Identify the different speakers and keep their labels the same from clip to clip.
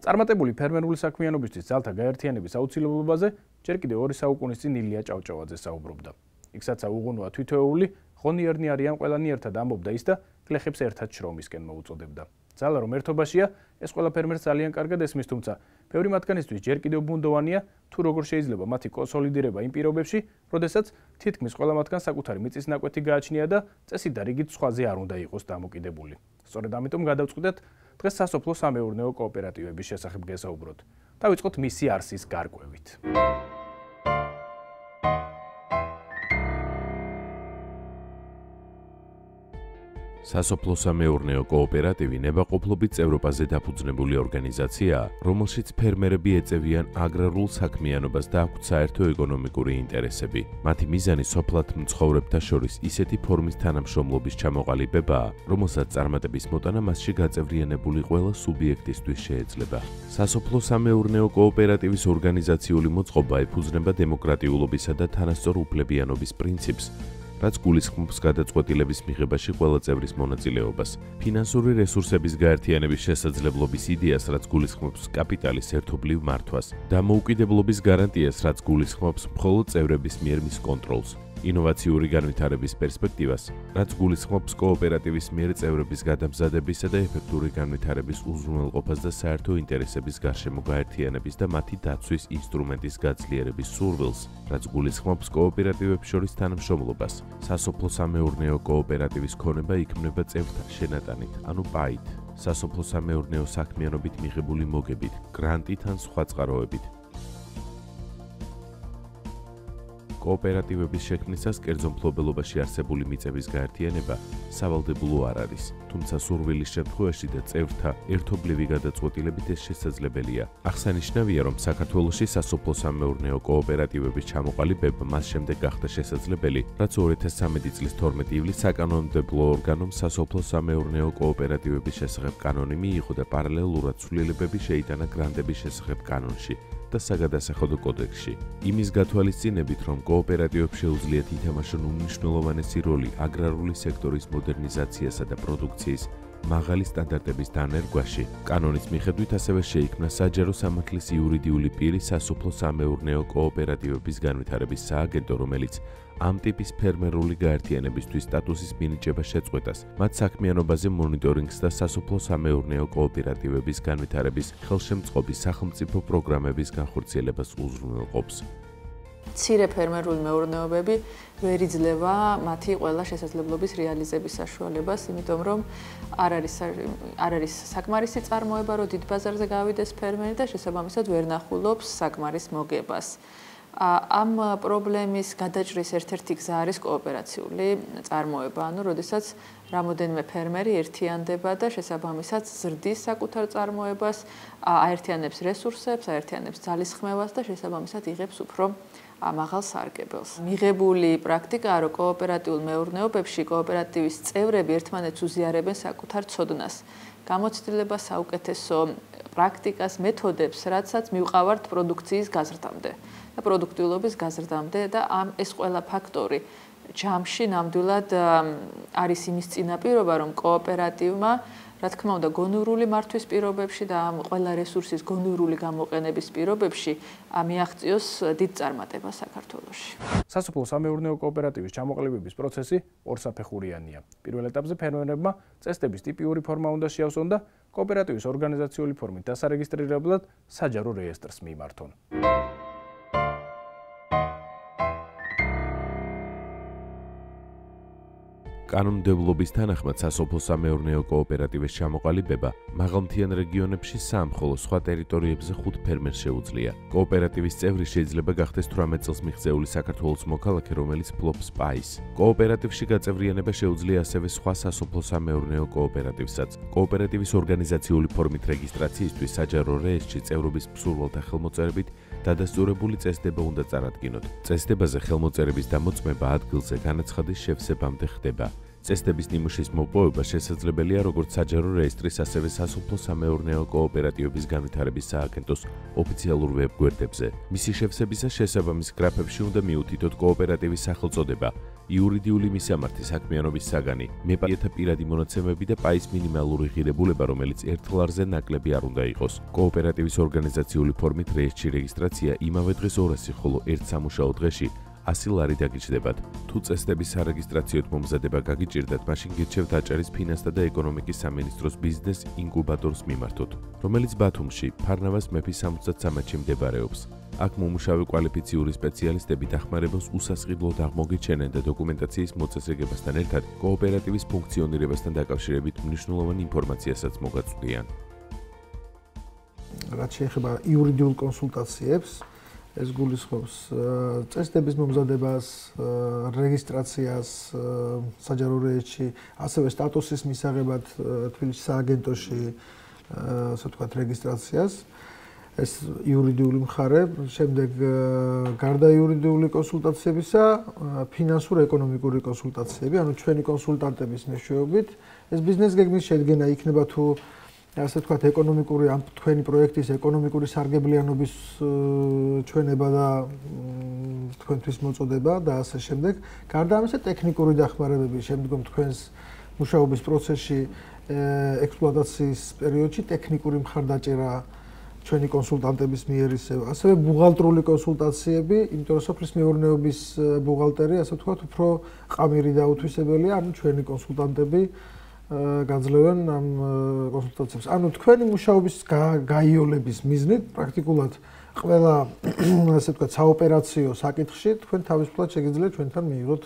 Speaker 1: წარმატებული ფერმერული საქმიანობისთვის ძალთა გაერთიანების აუცილებლობაზე ჯერ კიდევ 2 საუკუნის წინ ილია ჭავჭავაძე საუბრობდა. იქსაც უღუნოა თვითეული, ღონიერნი არიან ყველანი ერთად ამბობდა ის და გლეხებს ერთად შრომისკენ მოუწოდებდა. ძალა რომ ერთობაშია, ეს ყველა ფერმერს ძალიან კარგად ესმის, თუმცა ბევრი მათგანისთვის ჯერ კიდევ ბუნდოვანია, თუ როგორ შეიძლება მათი კონსოლიდირება იმ პირობებში, როდესაც თითქმის ყველა მათგანს საკუთარი მიწის ნაკვეთი გააჩნია და წესი და რიგით სხვაზე არ უნდა იყოს დამოკიდებული. სწორედ ამიტომ გადავწყვიტეთ დღეს სასოფლო სამეურნეო კოოპერატივების შესახებ გესაუბროთ. დავიწყოთ მისი არსის გარკვევით.
Speaker 2: სასოფლო სამეურნეო კოოპერატივი ნებაყოფლობით წევრობაზე დაფუძნებული ორგანიზაციაა, რომელშიც ფერმერები ეწევიან აგრარულ საქმიანობას და აქვთ საერთო ეკონომიკური ინტერესები. მათი მიზანი სოფლად მცხოვრებთა შორის ისეთი ფორმის თანამშრომლობის ჩამოყალიბებაა, რომელსაც წარმატების მოტანა მასში გაწევრიანებული ყველა სუბიექტისთვის შეეძლება. სასოფლო სამეურნეო კოოპერატივის ორგანიზაციული მოწყობა ეფუძნება დემოკრატიულობისა და თანასწორ უფლებიანობის პრინციპს, რაც გულისხმობს გადაწყვეტილების მიღებაში ყველა წევრის მონაწილეობას. ფინანსური რესურსების გაერთიანების შესაძლებლობის იდეას, რაც გულისხმობს კაპიტალის ერთობლივ მართვას, დამოუკიდებლობის გარანტიას, რაც გულისხმობს მხოლოდ წევრების მიერ მის კონტროლს. ინოვაციური განვითარების პერსპექტივას, რაც გულისხმობს კოოპერატივის მიერ წევრების გადამზადებისა და ეფექტური განვითარების უზრუნველყოფას და საერთო ინტერესების გარშემო გაერთიანების და მათი დაცვის ინსტრუმენტის გაძლიერების სურვილს, რაც გულისხმობს კოოპერატივებს შორის თანამშრომლობას. სასოფლო სამეურნეო კოოპერატივის ქონება იქმნება წევრთა შენატანით, ანუ პაით, სასოფლო სამეურნეო საქმიანობით მიღებული მოგებით, გრანტით ან სხვა წყაროებით. კოოპერატივების შექმნისას კერძო მფლობელობაში არსებული მიწების გაერთიანება სავალდებულო არ არის, თუმცა სურვილის შემთხვევაში და წევრთა ერთობლივი გადაწყვეტილებით ეს შესაძლებელია. აღსანიშნავია, რომ საქართველოში სასოფლო სამეურნეო კოოპერატივების ჩამოყალიბება მას შემდეგ გახდა შესაძლებელი, რაც 2013 წლის 12 ივლისს საკანონმდებლო ორგანომ სასოფლო სამეურნეო კოოპერატივების შესახებ კანონი მიიღო და პარალელურად ცვლილებები შეიტანა გრანტების შესახებ კანონში და საგადასახადო კოდექსში. იმის გათვალისწინებით, რომ კოოპერატივებს შეუძლიათ ითამაშონ უმნიშვნელოვანესი როლი აგრარული სექტორის მოდერნიზაციასა და პროდუქციის მაღალი სტანდარტების დანერგვაში, კანონის მიხედვით ასევე შეიქმნა საჯარო სამართლის იურიდიული პირი სასოფლო სამეურნეო კოოპერატივების განვითარების სააგენტო, რომელიც ამ ტიპის ფერმერული გაერთიანებისთვის სტატუსის მინიჭებას შეწყვეტას, მათ საქმიანობაზე მონიტორინგს და სასოფლო სამეურნეო კოოპერატივების განვითარების ხელშემწყობის სახელმწიფო პროგრამების განხორციელებას უზრუნველყოფს.
Speaker 3: მცირე ფერმერული მეურნეობები ვერ იძლევა მათი ყველა შესაძლებლობის რეალიზების საშუალებას, იმიტომ რომ არ არის საკმარისი წარმოება, რომ დიდ ბაზარზე გავიდეს ფერმერი და შესაბამისად ვერ ნახულობს საკმარის მოგებას. ამ პრობლემის გადაჭრის ერთ-ერთი გზა არის კოოპერაციული წარმოება, ანუ როდესაც რამოდენიმე ფერმერი ერთიანდება და შესაბამისად ზრდის საკუთარ წარმოებას, აერთიანებს რესურსებს, აერთიანებს ძალისხმევას და შესაბამისად იღებს უფრო მაღალ სარგებელს. მიღებული პრაქტიკაა, რომ კოოპერატიულ მეურნეობებში კოოპერატივის წევრები ერთმანეთს უზიარებენ საკუთარ ცოდნას, გამოცდილებას, საუკეთესო პრაქტიკას, მეთოდებს, რაცაც მივყავართ პროდუქციის გაზრდამდე და პროდუქტიულობის გაზრდამდე და ეს ყველა ფაქტორი ჯამში ნამდვილად არის იმის წინაპირობა, რომ კოოპერატივმა, რა თქმა უნდა, გონივრული მართვის პირობებში და ამ ყველა რესურსის გონივრული გამოყენების პირობებში მიაღწიოს დიდ წარმატებას საქართველოში.
Speaker 1: სასოფლო სამეურნეო კოოპერატივის ჩამოყალიბების პროცესი ორსაფეხურიანია. პირველ ეტაპზე ფერმერებმა წესდების ტიპიური ფორმა უნდა შეავსონ და კოოპერატივის ორგანიზაციული ფორმით დასარეგისტრირებლად საჯარო რეესტრს მიმართონ.
Speaker 2: კანონმდებლობის თანახმად სასოფლო სამეურნეო კოოპერატივის ჩამოყალიბება მაღალმთიან რეგიონებში 3, ხოლო სხვა ტერიტორიებზე 5 ფერმერს შეუძლია. კოოპერატივის წევრი შეიძლება გახდეს 18 წელს მიღწეული საქართველოს მოქალაქე, რომელიც ფლობს პაის. კოოპერატივში გაწევრიანება შეუძლია ასევე სხვა სასოფლო სამეურნეო კოოპერატივსაც. კოოპერატივის ორგანიზაციული ფორმით რეგისტრაციისთვის საჯარო რეესტრში წევრობის მსურველთა ხელმოწერებით დადასტურებული წესდება უნდა წარადგინოთ. წესდებაზე ხელმოწერების დამოწმება ადგილზე განაცხადის შევსებამდე ხდება. წესდების ნიმუშის მოპოვება შესაძლებელია როგორც საჯარო რეესტრის, ასევე სასოფლო-სამეურნეო კოოპერატივების განვითარების სააგენტოს ოფიციალურ ვებგვერდებზე. მისი შევსებისას შესაბამის გრაფებში უნდა მიუთითოთ კოოპერატივის სახელწოდება, იურიდიული მისამართი საქმიანობის საგანი, მეპალიეთა პირადი მონაცემები და პაის მინიმალური ღირებულება, რომელიც ერთ ლარზე ნაკლები არ უნდა იყოს. კოოპერატივის ორგანიზაციული ფორმით რეესტრში რეგისტრაცია იმავე დღეს 200, ხოლო ერთ სამუშაო დღეში 100 ლარი დაგიჯდებათ. თუ წესდების სარეგისტრაციოდ მომზადება გაგიჭირდათ, მაშინ გირჩევთ აჭარის ფინანსთა და ეკონომიკის სამინისტროს ბიზნეს ინკუბატორს მიმართოთ, რომელიც ბათუმში, ფარნავაზ მეფის 73-ში მდებარეობს. აქ მომუშავე კვალიფიციური სპეციალისტები დახმარებას უსასყიდლოდ აღმოგიჩენენ და დოკუმენტაციის მოწესრიგებასთან ერთად კოოპერატივის ფუნქციონირებასთან დაკავშირებით მნიშვნელოვან ინფორმაციასაც მოგაწვდიან.
Speaker 4: რაც შეეხება იურიდიულ კონსულტაციებს, ეს გულისხმობს წესდების მომზადებას, რეგისტრაციას საჯარო რეესტრში, ასევე სტატუსის მისაღებად თბილისის სააგენტოში, ასე ვთქვათ, რეგისტრაციას. ეს იურიდიული მხარე, შემდეგ გარდა იურიდიული კონსულტაციებისა, ფინანსურ-ეკონომიკური კონსულტაციები, ანუ ჩვენი კონსულტანტების მეშვეობით, ეს ბიზნეს გეგმის შედგენა იქნება თუ ასე ვთქვათ, ეკონომიკური ამ თქვენი პროექტის ეკონომიკური სარგებლიანობის ჩვენება და თქვენთვის მოწოდება და ასე შემდეგ. გარდა ამისა, ტექნიკური დახმარებები შემდგომ თქვენს მუშაობის პროცესში, ექსპლუატაციის პერიოდში ტექნიკური მხარდაჭერა ჩვენი კონსულტანტების მიერ ასევე ბუღალტრული კონსულტაციები, იმიტომ რომ სოფლის მეურნეობის ბუღალტერი, ასე ვთქვათ, უფრო ყამირი დაუთვისებელია, ანუ ჩვენი კონსულტანტები გაძლევენ ამ კონსულტაციებს. ანუ თქვენი მუშაობის გაიოლების მიზნით პრაქტიკულად ყველა ასე ვთქვათ საოპერაციო საკითხში თქვენ თავისუფლად შეგიძლიათ ჩვენთან მიიღოთ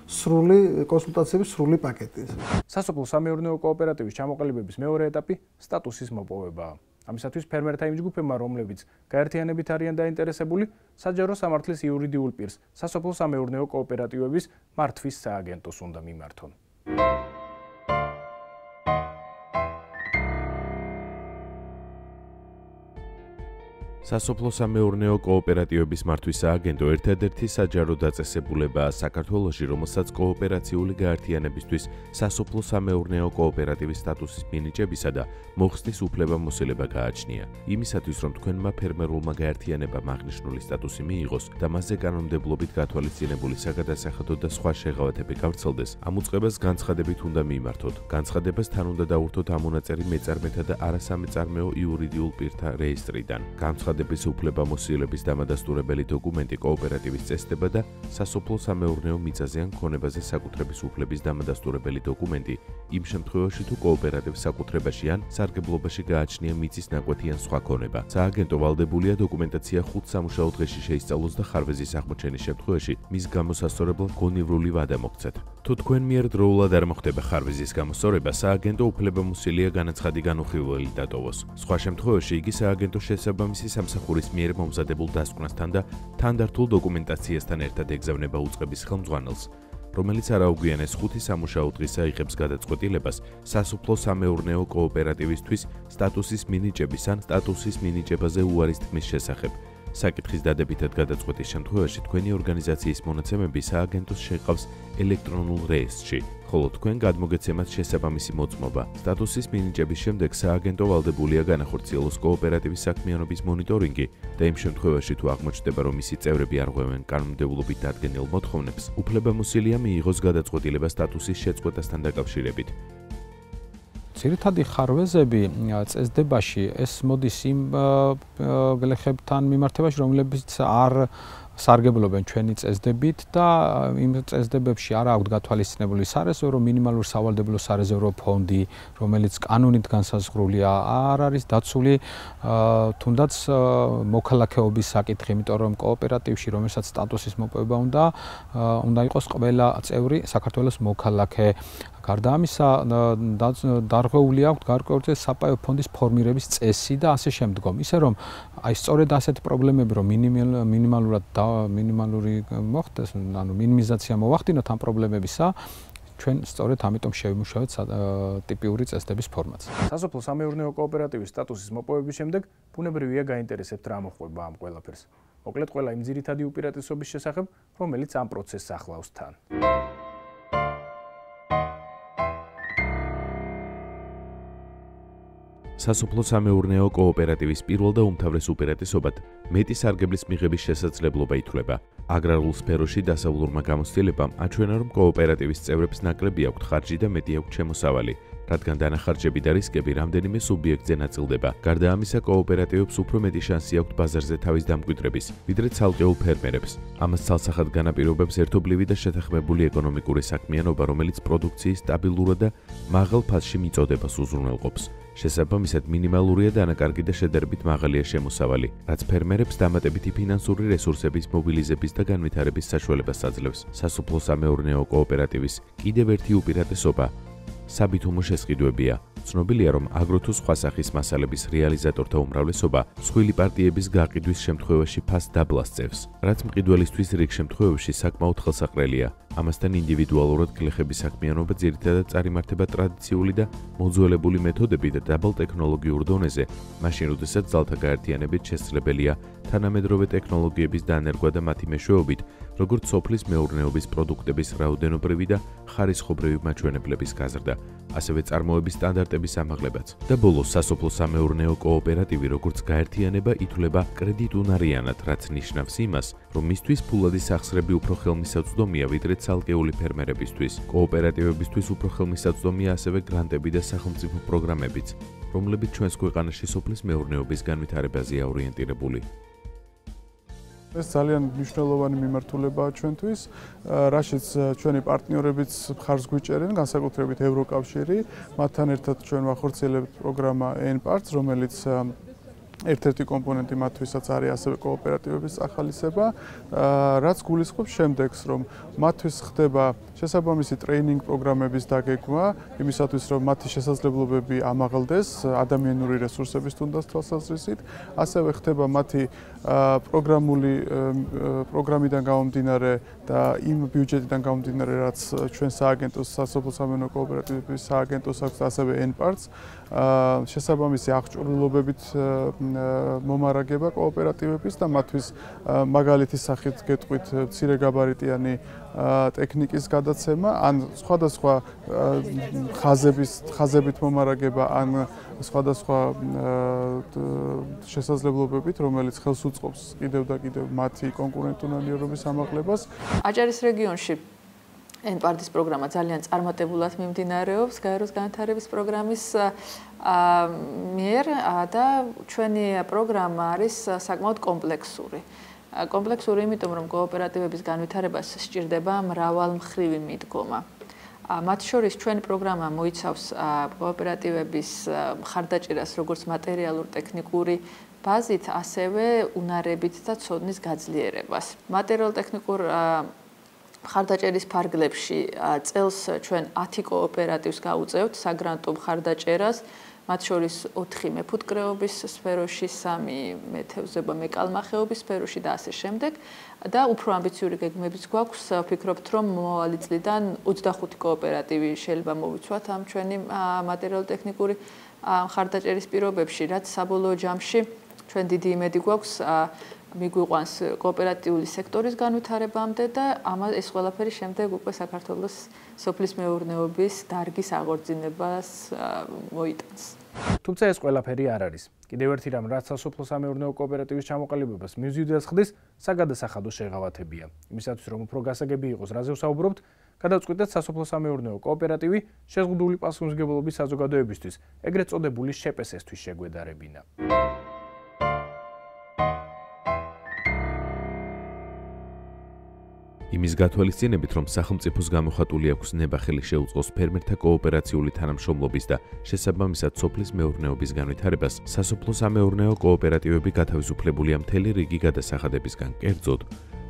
Speaker 4: სრული კონსულტაციების სრული პაკეტი.
Speaker 1: სასოფლო-სამეურნეო კოოპერატივის ჩამოყალიბების მეორე ეტაპი სტატუსის მოპოვებაა. ამისათვის ფერმერთა იმ ჯგუფებმა, რომლებიც გაერთიანებით არიან დაინტერესებული, საჯარო სამართლის იურიდიულ პირს, სასოფლო-სამეურნეო კოოპერატივების მართვის სააგენტოს უნდა მიმართონ.
Speaker 2: სასოფლო-სამეურნეო კოოპერატივების მართვის სააგენტო ერთადერთი საჯარო დაწესებულებაა საქართველოში, რომელსაც კოოპერაციული გაერთიანებისთვის სასოფლო-სამეურნეო კოოპერატივის სტატუსის მინიჭებისა და მოხსნის უფლება-მოსილება გააჩნია. იმისათვის, რომ თქვენმა ფერმერულმა გაერთიანებამ აღნიშნული სტატუსი მიიღოს და მასზე კანონმდებლობით გათვალისწინებული საგადასახადო და სხვა შეღავათები გავრცელდეს, ამ უწყებას განცხადებით უნდა მიმართოთ. განცხადებას თან უნდა დაურთოთ ამონაწერი მეწარმეთა და არასამეწარმეო იურიდიულ პირთა რეესტრიდან. განცხადების უფლება-მოსილების დამადასტურებელი დოკუმენტი, კოოპერატივის წესდება და სასოფლო-სამეურნეო მიწაზე ან ქონებაზე საკუთრების უფლების დამადასტურებელი დოკუმენტი, იმ შემთხვევაში თუ კოოპერატივს საკუთრებაში ან სარგებლობაში გააჩნია მიწის ნაკვეთი ან სხვა ქონება. სააგენტო ვალდებულია დოკუმენტაცია 5 სამუშაო დღეში შეისწავლოს და ხარვეზის აღმოჩენის შემთხვევაში მის გამოსასწორებლად გონივრული ვადა მოგცეთ. თუ თქვენ მიერ დროულად არ მოხდება ხარვეზის გამოსწორება, სააგენტო უფლება-მოსილია განაცხადი განუხილველი დატოვოს. სხვა შემთხვევაში იგი სააგენტოს შესაბამისი სამსახურის მიერ მომზადებულ დასკვნასთან და თანდართულ დოკუმენტაციასთან ერთად ეგზავნება უწყების ხელმძღვანელს, რომელიც არაუგვიანეს 5 სამუშაო დღისა იღებს გადაწყვეტილებას სასოფლო-სამეურნეო კოოპერატივისთვის სტატუსის მინიჭების ან სტატუსის მინიჭებაზე უარის თქმის შესახებ. საკითხის დადებითად გადაწყვეტის შემთხვევაში თქვენი ორგანიზაციის მონაცემები სააგენტოს შეყავს ელექტრონულ რეესტრში, ხოლო თქვენ გადმოგეცემათ შესაბამისი მოწმობა. სტატუსის მინიჭების შემდეგ სააგენტო ვალდებულია განახორციელოს კოოპერატივის საქმიანობის მონიტორინგი და იმ შემთხვევაში თუ აღმოჩნდება, რომ მისი წევრები არ ღვევენ კანონმდებლობით დადგენილ მოთხოვნებს, უფლება-მოსილია მიიღოს გადაწყვეტილება სტატუსის შეწყვეტასთან დაკავშირებით.
Speaker 5: ძირითადი ხარვეზები წესდებაში ეს მოდის იმ გლეხებთან მიმართებაში, რომლებიც არ სარგებლობენ ჩვენი წესდებით და იმ წესდებებში არ აქვთ გათვალისწინებული სარეზერვო მინიმალური სავალდებულო სარეზერვო ფონდი, რომელიც კანონით განსაზღვრულია, არ არის დაცული თუნდაც მოქალაქეობის საკითხი, იმიტომ რომ კოოპერატივში, რომელსაც სტატუსის მოპოვება უნდა იყოს ყველა წევრი საქართველოს მოქალაქე. გარდა ამისა, დარღვეული აქვს გარკვეული საპაიო ფონდის ფორმირების წესი და ასე შემდგომ. ისე რომ აი სწორედ ასეთი პრობლემები რომ მინიმალური მოხდეს, ანუ მინიმიზაცია მოვახდინოთ ამ პრობლემებისა, ჩვენ სწორედ ამიტომ შევიმუშავეთ ტიპიური წესდების ფორმატს.
Speaker 1: სასოფლო-სამეურნეო კოოპერატივის სტატუსის მოპოვების შემდეგ ბუნებრივია გაინტერესებთ რა მოხდება ამ ყველაფერს. მოკლედ ყველა იმ ძირითადი უპირატესობის შესახებ, რომელიც ამ პროცესს ახლავს თან.
Speaker 2: სასოფლო-სამეურნეო კოოპერატივის პირველ და უმთავრეს უპირატესობად მეტი სარგებლის მიღების შესაძლებლობა ითვლება. აგრარულ სფეროში დასავლურმა გამოცდილებამ აჩვენა, რომ კოოპერატივის წევრებს ნაკლები აქვთ ხარჯი და მეტი აქვთ შემოსავალი, რადგან დანახარჯები და რისკები რამდენიმე სუბიექტზე ნაწილდება. გარდა ამისა, კოოპერატივებს უფრო მეტი შანსი აქვთ ბაზარზე თავის დამკვიდრების, ვიდრე ცალკეულ ფერმერებს. ამას ცალსახად განაპირობებს ერთობლივი და შეთანხმებული ეკონომიკური საქმიანობა, რომელიც პროდუქციის სტაბილურად და მაღალ ფასში მიწოდებას უზრუნველყოფს. შესაბამისად, მინიმალურია დანაკარგი და შედარებით მაღალია შემოსავალი, რაც ფერმერებს დამატებითი ფინანსური რესურსების მობილიზების და განვითარების საშუალებას აძლევს. სასოფლო-სამეურნეო კოოპერატივის კიდევ ერთი უპირატესობა საბითუმო შესყიდვებია. ცნობილია, რომ აგრო თუ სხვა სახის მასალების რეალიზატორთა უმრავლესობა მსხვილი პარტიების გაყიდვის შემთხვევაში ფას დაბლას წევს, რაც მყიდველისთვის რიგ შემთხვევებში საკმაოდ ხელსაყრელია. ამასთან ინდივიდუალურად გლეხების საქმიანობა ძირითადად წარიმართება ტრადიციული და მოძველებული მეთოდებით და დაბალ ტექნოლოგიურ დონეზე, მაშინ როდესაც ძალთა გაერთიანებით შესაძლებელია თანამედროვე ტექნოლოგიების დანერგვა და მათი მეშვეობით, როგორც სოფლის მეურნეობის პროდუქტების რაოდენობრივი და ხარისხობრივი მაჩვენებლების გაზრდა, ასევე წარმოების სტანდარტების ამაღლებაც. და ბოლოს, სასოფლო-სამეურნეო კოოპერატივი როგორც გაერთიანება ითვლება კრედიტუნარიანად, რაც ნიშნავს იმას, რომ მისთვის ფულადი სახსრები უფრო ხელმისაწვდომია ვიდრე ცალკეული ფერმერებისთვის. კოოპერატივებისთვის უფრო ხელმისაწვდომია ასევე გრანტები და სახელმწიფო პროგრამებიც, რომლებიც ჩვენს ქვეყანაში სოფლის მეურნეობის განვითარებაზეა ორიენტირებული.
Speaker 6: ეს ძალიან მნიშვნელოვანი მიმართულებაა ჩვენთვის, რაშიც ჩვენი პარტნიორებიც მხარს გვიჭერენ, განსაკუთრებით ევროკავშირი, მათთან ერთად ჩვენ ვახორციელებთ პროგრამა N-Parts, რომელიც ერთ-ერთი კომპონენტი მათთვისაც არის ასევე კოოპერატივების ახალისება, რაც გულისხმობს შემდეგს, რომ მათთვის ხდება შესაბამისი ტრეინინგ პროგრამების დაგეგმა, იმისათვის, რომ მათი შესაძლებლობები ამაღლდეს ადამიანური რესურსების თუნდაც თვალსაზრისით, ასევე ხდება მათი პროგრამიდან გამომდინარე და იმ ბიუჯეტიდან გამომდინარე, რაც ჩვენ სააგენტოს სასოფლო-სამეურნეო კოოპერატივების სააგენტოს აქვს, ასევე N-Parts, შესაბამისი აღჭურვილობებით მომარაგება კოოპერატივების და მათთვის მაგალითის სახით გეტყვით მცირეგაბარიტიანი ტექნიკის გადაცემა, ან სხვადასხვა ხაზებით მომარაგება, ან სხვადასხვა შესაძლებლობებით, რომელიც ხელს უწყობს კიდევ და კიდევ მათი კონკურენტუნარიანობის ამაღლებას.
Speaker 3: აჭარის რეგიონში N-Parts პროგრამა ძალიან წარმატებულად მიმდინარეობს გაეროს განვითარების პროგრამის მიერ და ჩვენი პროგრამა არის საკმაოდ კომპლექსური. კომპლექსური იმიტომ, რომ კოოპერატივების განვითარებას სჭირდება მრავალმხრივი მიდგომა. მათ შორის ჩვენი პროგრამა მოიცავს კოოპერატივების მხარდაჭერას როგორც მატერიალურ-ტექნიკური ბაზით, ასევე უნარებით და ცოდნის გაძლიერებას. მატერიალურ-ტექნიკურ მხარდაჭერის ფარგლებში წელს ჩვენ 10 კოოპერატივს გავუწევთ საგრანტო მხარდაჭერას, მათ შორის 4 მეფუტკრეობის სფეროში, 3 მეთევზება მეკალმახეობის სფეროში და ასე შემდეგ. და უფრო ამბიციური გეგმებიც გვაქვს, ვფიქრობთ, რომ მომავალი წლიდან 25 კოოპერატივი შეიძლება მოვიცვათ ამ ჩვენი მატერიალურ-ტექნიკური მხარდაჭერის პირობებში, რაც საბოლოო ჯამში ჩვენ დიდი იმედი გვაქვს მიგვიყვანს კოოპერატიული სექტორის განვითარებამდე და ეს ყველაფერი შემდეგ უკვე საქართველოს სოფლის მეურნეობის დარგის აღორძინებას მოიტანს.
Speaker 1: თუმცა ეს ყველაფერი არ არის. კიდევ ერთი რამ, რაც სასოფლო-სამეურნეო კოოპერატივის ჩამოყალიბებას მიზიდულს ხდის, საგადასახადო შეღავათებია. იმისათვის, რომ უფრო გასაგები იყოს, რაზე ვსაუბრობთ, გადავწყვიტეთ სასოფლო-სამეურნეო კოოპერატივი შეზღუდული პასუხისმგებლობის საზოგადოებისთვის, ეგრეთ წოდებული შპს-ისთვის შეგვედარებინა.
Speaker 2: იმის გათვალისწინებით, რომ სახელმწიფოს გამოხატული აქვს ნება ხელი შეუწყოს ფერმერთა კოოპერაციული თანამშრომლობის და შესაბამისად სოფლის მეურნეობის განვითარებას, სასოფლო-სამეურნეო კოოპერატივები გათავისუფლებულია მთელი რიგი გადასახადებისგან, კერძოდ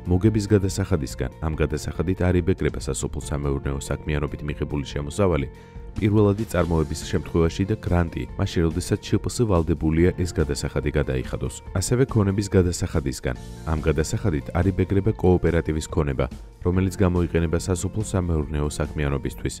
Speaker 2: მოგების გადასახადისგან. ამ გადასახადით არ იბეკრება სასოფლო-სამეურნეო საქმიანობით მიღებული შემოსავალი, პირველადი წარმოების შემთხვევაში და გრანტი, მაშინ როდესაც შპს ვალდებულია ეს გადასახადი გადაიხადოს. ასევე ქონების გადასახადისგან. ამ გადასახადით არ იბეკრება კოოპერატივის ქონება, რომელიც გამოიყენება სასოფლო-სამეურნეო საქმიანობისთვის.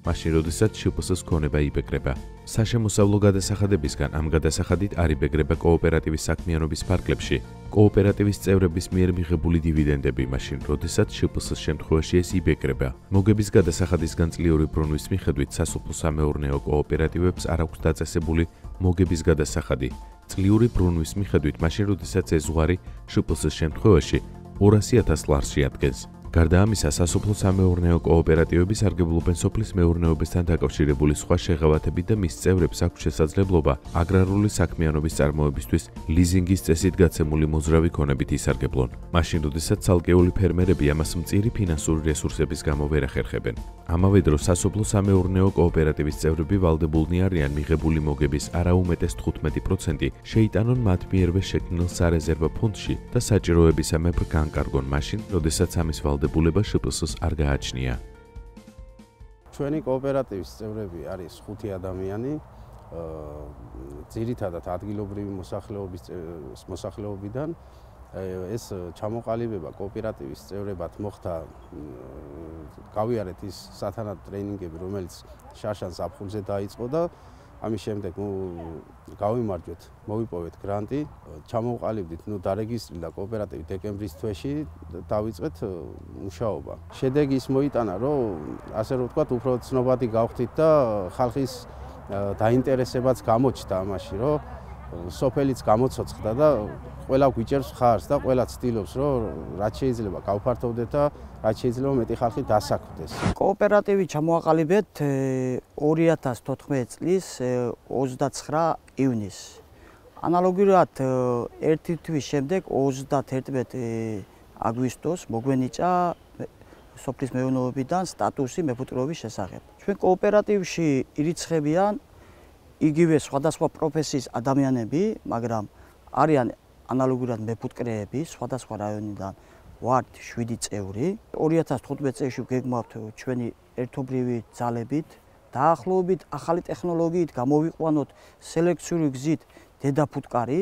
Speaker 2: მაშინ როდესაც შპს-ს ქონება იბეგრება. საშემოსავლო გადასახადებისგან ამ გადასახადით არ იბეგრება კოოპერატივის საქმიანობის ფარგლებში. კოოპერატივის წევრების მიერ მიღებული დივიდენდები მაშინ, როდესაც შპს-ს შემთხვევაში ეს იბეგრება. მოგების გადასახადისგან წლიური ბრუნვის მიხედვით სასოფლო-სამეურნეო კოოპერატივებს არ აქვს დაწესებული მოგების გადასახადი. წლიური ბრუნვის მიხედვით მაშინ, როდესაც ეს ზღვარი შპს-ს შემთხვევაში 200.000 ლარს შეადგენს. გარდა ამისა, სასოფლო-სამეურნეო კოოპერატივები სარგებლობენ სოფლის მეურნეობასთან დაკავშირებული სხვა შეღავათებით და მის წევრებს აქვს შესაძლებლობა აგრარული საქმიანობის წარმოებისთვის ლიზინგის წესით გაცემული მოძრავი ქონებით ისარგებლონ. მაშინ, როდესაც ცალკეული ფერმერები ამას მწირი ფინანსური რესურსების გამო ვერ ახერხებენ. ამავე დროს სასოფლო-სამეურნეო კოოპერატივის წევრები ვალდებულნი არიან მიღებული მოგების არაუმეტეს 15% შეიტანონ მათ მიერვე შექმნილ სარეზერვო ფონდში და საჭიროებისამებრ განკარგონ მაშინ, როდესაც ამის ვალდებულება შპს-ს არ გააჩნია.
Speaker 7: ჩვენი კოოპერატივის წევრები არის 5 ადამიანი, ძირითადად ადგილობრივი მოსახლეობიდან. ეს ჩამოყალიბება კოოპერატივის წევრებად მოხდა გავიარეთ ის სათანადო ტრეინინგები, რომელიც შარშან ზაფხულზე დაიწყო და ამის შემდეგ გავიმარჯვეთ, მოვიპოვეთ გრანტი, ჩამოვყალიბდით, დარეგისტრირდა კოოპერატივი დეკემბრის თვეში, დავიწყეთ მუშაობა. შედეგი ის მოიტანა, რომ ასე რომ ვთქვათ, უფრო ცნობადი გავხდით და ხალხის დაინტერესებაც გამოჩნდა ამაში, რომ სოფელიც გამოცოცხლდა და ყველა გვიჭერს ხარს და ყველა ცდილობს, რომ რაც შეიძლება გავფართოვდეთ და რაც შეიძლება მეტი ხალხი დასაქმდეს.
Speaker 8: კოოპერატივი ჩამოაყალიბეთ 2014 წლის 29 ივნისს. ანალოგიურად ერთი თვის შემდეგ 31 აგვისტოს მოგვენიჭა სოფლის მეურნეობიდან სტატუსი მეფუტკრეობის შესახებ. ჩვენ კოოპერატივში ირიცხებიან იგივე სხვადასხვა პროფესიის ადამიანები, მაგრამ არიან ანალოგიურად მეფუტკრეები სხვადასხვა რაიონიდან ვართ 7 წევრი. 2015 წელს გეგმავთ ჩვენი ერთობლივი ძალებით დაახლოებით ახალი ტექნოლოგიით გამოვიყვანოთ სელექციური გზით დედაფუტკარი,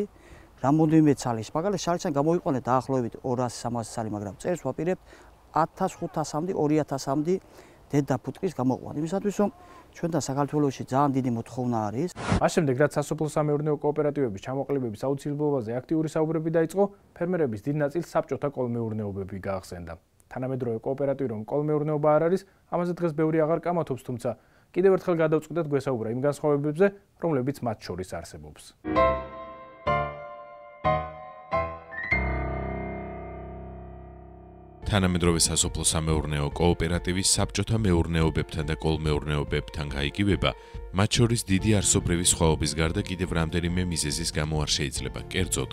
Speaker 8: რამოდენიმე ცალის, მაგალითად შარშან გამოვიყვანეთ დაახლოებით 200-300 ცალი, მაგრამ წელს ვაპირებთ 1500-2000-მდე 2000-მდე დედაფუტკრის გამოყვანა. იმისათვის რომ ჩვენთან საქართველოში ძალიან დიდი მოთხოვნა არის.
Speaker 1: მას შემდეგ, რაც სასოფლო-სამეურნეო კოოპერატივების ჩამოყალიბების აუცილებლობაზე აქტიური საუბრები დაიწყო, ფერმერების დიდ ნაწილს საბჭოთა კოლმეურნეობები გაახსენდა. თანამედროვე კოოპერატივი რომ კოლმეურნეობა არ არის, ამაზე დღეს ბევრი აღარ კამათობს, თუმცა კიდევ ერთხელ გადავწყვიტეთ გვესაუბრა იმ განსხვავებებზე, რომლებიც მათ შორის არსებობს.
Speaker 2: თანამედროვე სასოფლო-სამეურნეო კოოპერატივის საბჭოთა მეურნეობებთან და კოლმეურნეობებთან გაიგივება, მათ შორის დიდი არსობრივი სხვაობის გარდა კიდევ რამდენიმე მიზეზის გამო არ შეიძლება. კერძოდ,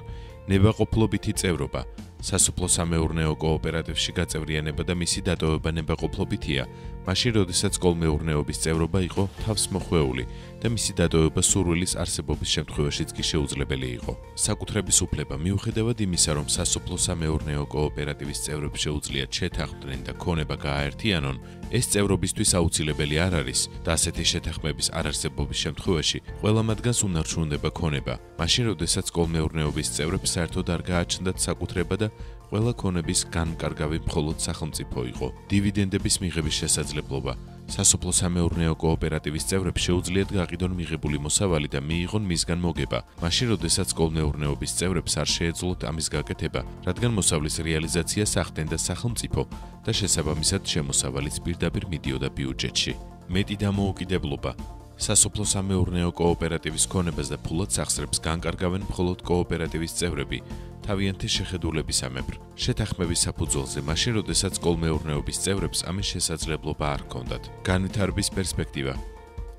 Speaker 2: ნებაყოფლობითი წევრობა, სასოფლო-სამეურნეო კოოპერატივში გაწევრიანება და მისი დატოვება ნებაყოფლობითია, მაშინ როდესაც კოლმეურნეობის წევრობა იყო თავსმოხვეული და მისი დატოვება სურვილის არსებობის შემთხვევაშიც კი შეუძლებელი იყო. საკუთრების უფლება მიუხედავად იმისა, რომ სასოფლო-სამეურნეო კოოპერატივის წევრებს შეუძლიათ შეთანხმდნენ და ქონება გააერთიანონ, ეს წევრობისთვის აუცილებელი არ არის და ასეთი შეთანხმების არარსებობის შემთხვევაში ყველა მათგანს უნარჩუნდება ქონება, მაშინ როდესაც კოლმეურნეობის წევრებს საერთოდ არ გააჩნდათ საკუთრება და ყველა ქონების განმკარგავი მხოლოდ სახელმწიფო იყო. დივიდენდების მიღების შესაძლებლობა. სასოფლო-სამეურნეო კოოპერატივის წევრებს შეუძლიათ გაყიდონ მიღებული მოსავალი და მიიღონ მისგან მოგება, მაშინ როდესაც კოლმეურნეობის წევრებს არ შეეძლოთ ამის გაკეთება, რადგან მოსავლის რეალიზაციას ახდენდა სახელმწიფო და შესაბამისად შემოსავალიც პირდაპირ მიდიოდა ბიუჯეტში. მეტი დამოუკიდებლობა. სასოფლო-სამეურნეო კოოპერატივის ქონებას და ფულად სახსრებს განკარგავენ მხოლოდ კოოპერატივის წევრები, თავიანთი შეხედულებისამებრ, შეთანხმების საფუძველზე, მაშინ როდესაც კოლმეურნეობის წევრებს ამის შესაძლებლობა არ ჰქონდათ. განვითარების პერსპექტივა.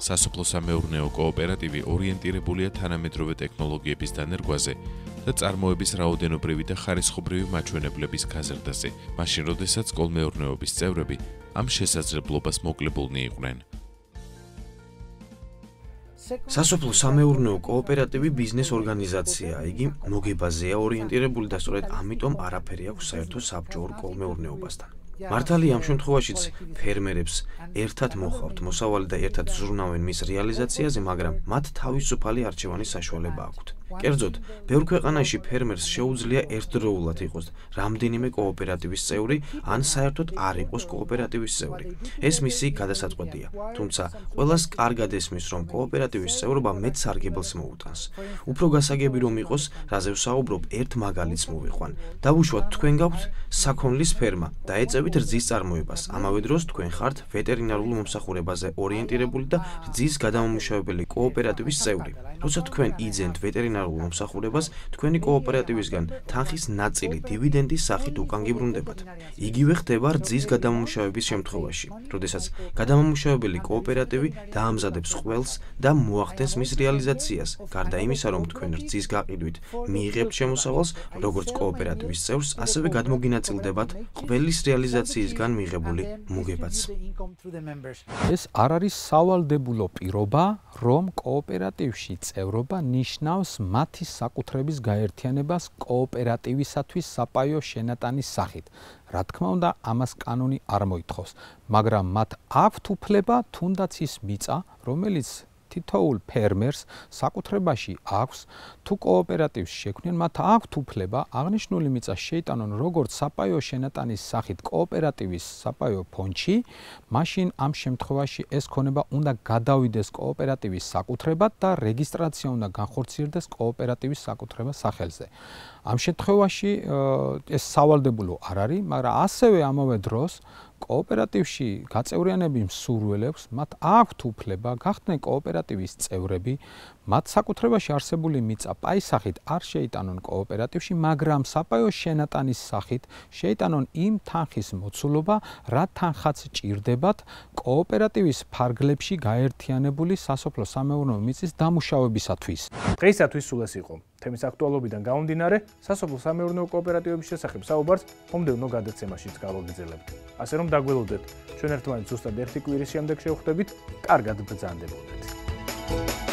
Speaker 2: სასოფლო-სამეურნეო კოოპერატივი ორიენტირებულია თანამედროვე ტექნოლოგიების დანერგვაზე და წარმოების რაოდენობრივი და ხარისხობრივი მაჩვენებლების გაზრდაზე, მაშინ როდესაც კოლმეურნეობის წევრები ამ შესაძლებლობას მოკლებულნი იყვნენ.
Speaker 9: სასოფლო-სამეურნეო კოოპერატივი ბიზნეს ორგანიზაციაა, იგი მოგებაზეა ორიენტირებული და სწორედ ამიტომ არაფერი აქვს საერთო საბჭოურ კოლმეურნეობასთან. მართალია ამ შემთხვევაშიც ფერმერებს ერთად მოჰყავთ მოსავალი და ერთად ზრუნავენ მის რეალიზაციაზე, მაგრამ მათ თავისუფალი არჩევანის საშუალება აქვთ. კერძოდ, ბევრ ქვეყანაში ფერმერს შეუძლია ერთდროულად იყოს რამდენიმე კოოპერატივის წევრი, ან საერთოდ არ იყოს კოოპერატივის წევრი. ეს მისი გადასაწყვეტია, თუმცა ყველას კარგად ესმის, რომ კოოპერატივის წევრობა მეტ სარგებელს მოუტანს. უფრო გასაგები რომ იყოს, რაზე ვსაუბრობ, ერთ მაგალითს მოვიყვან. დავუშვათ, თქვენ გაქვთ საქონლის ფერმა და ეწევით რძის წარმოებას. ამავე დროს თქვენ ხართ ვეტერინარულ მომსახურებაზე ორიენტირებული და რძის გადამამუშავებელი კოოპერატივის წევრი. როცა თქვენ იძენთ ვეტერინარულ მომსახურებას, თქვენი კოოპერატივისგან თანხის ნაწილი დივიდენდის სახით უკან გიბრუნდებათ. იგივე ხდება რძის გადამამუშავების შემთხვევაში, როდესაც გადამამუშავებელი კოოპერატივი დაამზადებს ყველს და მოახდენს მის რეალიზაციას, გარდა იმისა, რომ თქვენ რძის გაყიდვით მიიღებთ შემოსავალს, როგორც კოოპერატივის წევრს, ასევე გადმოგინაწილდებათ ყველის რეალიზაციისგან მიღებული მოგებაც.
Speaker 5: ეს არ არის სავალდებულო პირობა, რომ კოოპერატივში წევრობა ნიშნავს მათი საკუთრების გაერთიანებას კოოპერატივისათვის საპაიო შენატანის სახით. რა თქმა უნდა, ამას კანონი არ მოითხოვს, მაგრამ მათ აქვთ უფლება თუნდაც ის მიწა, რომელიც თითოეულ ფერმერს საკუთრებაში აქვს, თუ კოოპერატივს შექმნიან, მათ აქვთ უფლება აღნიშნული მიწა შეიტანონ როგორც საპაიო შენატანის სახით კოოპერატივის საპაიო ფონდში, მაშინ ამ შემთხვევაში ეს ქონება უნდა გადავიდეს კოოპერატივის საკუთრებად და რეგისტრაცია უნდა განხორციელდეს კოოპერატივის საკუთრებას სახელზე. ამ შემთხვევაში ეს სავალდებულო არ არის, მაგრამ ასევე ამავე დროს კოოპერატივში გაწევრიანების მსურველებს მათ აქვთ უფლება გახდნენ კოოპერატივის წევრები, მათ საკუთრებაში არსებული მიწა პაის სახით არ შეიტანონ კოოპერატივში, მაგრამ საპაიო შენატანის სახით შეიტანონ იმ თანხის მოცულობა, რა თანხაც ჭირდებათ კოოპერატივის ფარგლებში გაერთიანებული სასოფლო-სამეურნეო მიწის დამუშავებისათვის.
Speaker 1: დღეისათვის სულ ეს იყო. თემის აქტუალობიდან გამომდინარე, სასოფლო-სამეურნეო კოოპერატივების შესახებ საუბარს მომდევნო გადაცემაშიც გავაგრძელებთ. ასე რომ დაგველოდეთ, ჩვენ ერთმანეთს ზუსტად ერთი კვირის შემდეგ შევხვდებით, კარგად ბრძანდებოდეთ.